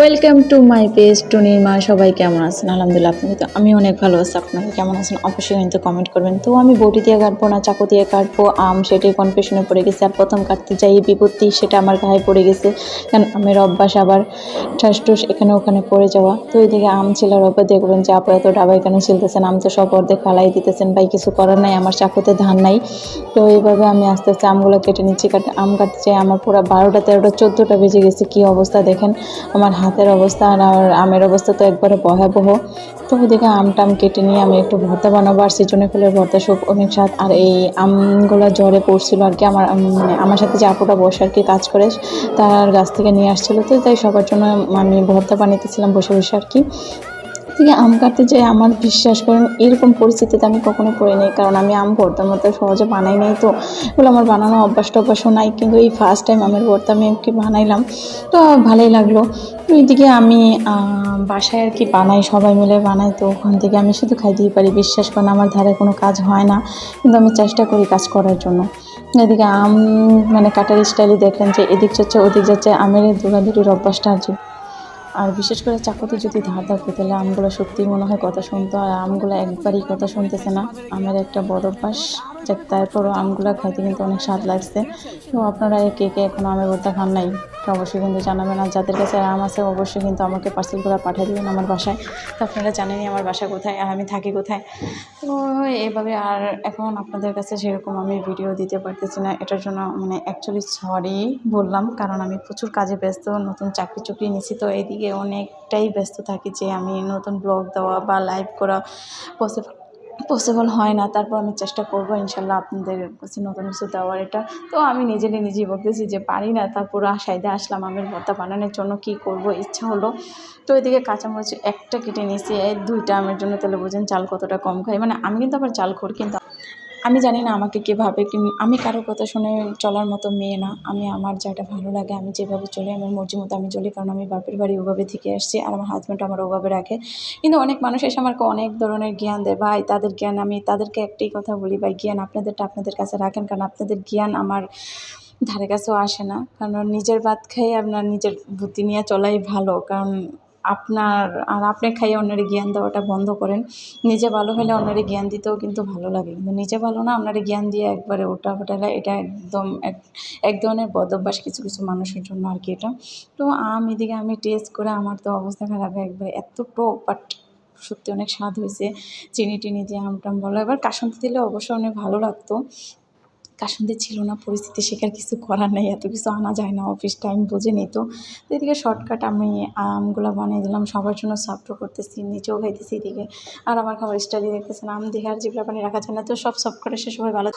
Welcome to my page টুনির মা। সবাই কেমন আছেন? আলহামদুলিল্লাহ, আপনি তো আমি অনেক ভালো আছি। আপনারা কেমন আছেন অবশ্যই কিন্তু কমেন্ট করবেন। তো আমি বটি দিয়ে কাটবো না চাকু দিয়ে কাটবো আম, সেটাই কনফিউশনে পড়ে গেছে। আর প্রথম কাটতে যাই বিপত্তি, সেটা আমার গায়ে পড়ে গেছে। কারণ আমের অভ্যাস, আবার ঠাস টুস এখানে ওখানে পড়ে যাওয়া। তো এইদিকে আম ছিলার অপর দেখবেন যে আপু এত ডাবাই কেন ছিলতেছেন, আম তো সব অর্ধেক ফালাই দিতেছেন। ভাই কিছু করার নাই, আমার চাকুতে ধান নাই। তো এইভাবে আমি আস্তে আস্তে আমগুলো কেটে নিচ্ছি। আম কাটতে চাই আমার পুরো 12টা 13টা 14টা বেজে গেছে। কী অবস্থা দেখেন আমার হাতের অবস্থা, আর আমের অবস্থা তো একবারে ভয়াবহ। তো ওইদিকে আমটাম কেটে নিয়ে আমি একটু ভর্তা বানাবো। আর সিজনে ফুলের ভর্তা সব অনেক স্বাদ। আর এই আমগুলো জ্বরে পড়ছিল আর কি, মানে আমার সাথে যে আপুটা বসে আর কি কাজ করে, তার গাছ থেকে নিয়ে আসছিলো। তো তাই সবার জন্য আমি ভর্তা বানাইতেছিলাম বসে বসে আর কি। থেকে আম কাটতে যেয়ে আমার বিশ্বাস করেন এরকম পরিস্থিতিতে আমি কখনো পড়ি নাই। কারণ আমি আম ভর্তার মতো সহজে বানাই নাই, তো এগুলো আমার বানানো অভ্যাসও নাই। কিন্তু এই ফার্স্ট টাইম আমের ভর্তা আমি কি বানাইলাম, তো ভালোই লাগলো। তো এইদিকে আমি বাসায় আর কি বানাই, সবাই মিলে বানাই। তো ওখান থেকে আমি শুধু খাইতেই পারি, বিশ্বাস করেন আমার ধারে কোনো কাজ হয় না, কিন্তু আমি চেষ্টা করি কাজ করার জন্য। এদিকে আম মানে কাটার স্টাইলে দেখলেন যে এদিক যাচ্ছে ওদিক যাচ্ছে, আমের দৌড়াদৌড়ির অভ্যাসটা আর কি। আর বিশেষ করে চাকুতে যদি ধার থাকতো তাহলে আমগুলো সত্যিই মনে হয় কথা শুনতো। আর আমগুলো একবারই কথা শুনতেছে না, আমের একটা বদ অভ্যাস। যাক, তারপরও আমগুলো খাইতে কিন্তু অনেক স্বাদ লাগছে। তো আপনারা কে কে এখনও আমের ভর্তা খান নাই তো অবশ্যই কিন্তু জানাবেন। আর যাদের কাছে আম আছে অবশ্যই কিন্তু আমাকে পার্সেল করে পাঠিয়ে দেবেন আমার বাসায়। তো আপনারা জানেনই আমার বাসা কোথায় আর আমি থাকি কোথায়। তো এভাবে আর এখন আপনাদের কাছে সেরকম আমি ভিডিও দিতে পারতেছি না, এটার জন্য মানে অ্যাকচুয়ালি সরি বললাম। কারণ আমি প্রচুর কাজে ব্যস্ত, নতুন চাকরি নিয়েছি, তো এইদিকে অনেকটাই ব্যস্ত থাকি যে আমি নতুন ব্লগ দেওয়া বা লাইভ করা পসিবল হয় না। তারপর আমি চেষ্টা করবো ইনশাল্লাহ আপনাদের কাছে নতুন কিছু দেওয়ার। এটা তো আমি নিজেই বলতেছি যে পারি না, তারপর আশাইদে আসলাম আমের ভর্তা বানানোর জন্য। কি করব, ইচ্ছা হলো। তো এদিকে কাঁচামরিচ একটা কেটে নিয়েছি, এই 2টা আমের জন্য। তাহলে বুঝেন চাল কতটা কম খাই। মানে আমি কিন্তু আবার চাল খোর, কিন্তু আমি জানি না আমাকে কীভাবে, আমি কারোর কথা শুনে চলার মতো মেয়ে না। আমি আমার যেটা ভালো লাগে আমি যেভাবে চলি, আমার মর্জি মতো আমি চলি। কারণ আমি বাপের বাড়ি ওভাবে থেকে আসছি, আর আমার হাজব্যান্ড আমার ওভাবে রাখে। কিন্তু অনেক মানুষ এসে আমাকে অনেক ধরনের জ্ঞান দেয়। ভাই তাদের জ্ঞান, আমি তাদেরকে একটাই কথা বলি, ভাই জ্ঞান আপনাদেরটা আপনাদের কাছে রাখেন। কারণ আপনাদের জ্ঞান আমার ধারে কাছেও আসে না। কারণ নিজের ভাত খাই আপনার নিজের বুদ্ধি নিয়ে চলাই ভালো। কারণ আপনি খাইয়ে অন্যের জ্ঞান দেওয়াটা বন্ধ করেন। নিজে ভালো হলে অন্যের জ্ঞান দিতেও কিন্তু ভালো লাগে, কিন্তু নিজে ভালো না অন্যের জ্ঞান দিয়ে একবারে ওটা ফোটালে, এটা একদম এক ধরনের বদ অভ্যাস কিছু কিছু মানুষের জন্য আর কি এটা। তো এদিকে আমি টেস্ট করে আমার তো অবস্থা খারাপ একবারে, এত টক বাট সত্যি অনেক স্বাদ হয়েছে। চিনি টিনি দিয়ে আমটাম বলো, এবার কাসুন্দি দিলে অবশ্যই অনেক ভালো লাগতো। কাসুন্দি ছিল না, পরিস্থিতি শিকার, কিছু করার নেই, এত কিছু আনা যায় না, অফিস টাইম বুঝে নিত। তো এদিকে শর্টকাট আমি আমগুলো বানিয়ে দিলাম, সবার জন্য সার্ভ করতেছি, নিজেও খাইতেছি এদিকে। আর আমার খাবার স্টাইলই দেখতেছেন, আম দেখে আর জিভে পানি রাখা যায় না। তো সব সার্ভ করে সে সবাই ভালো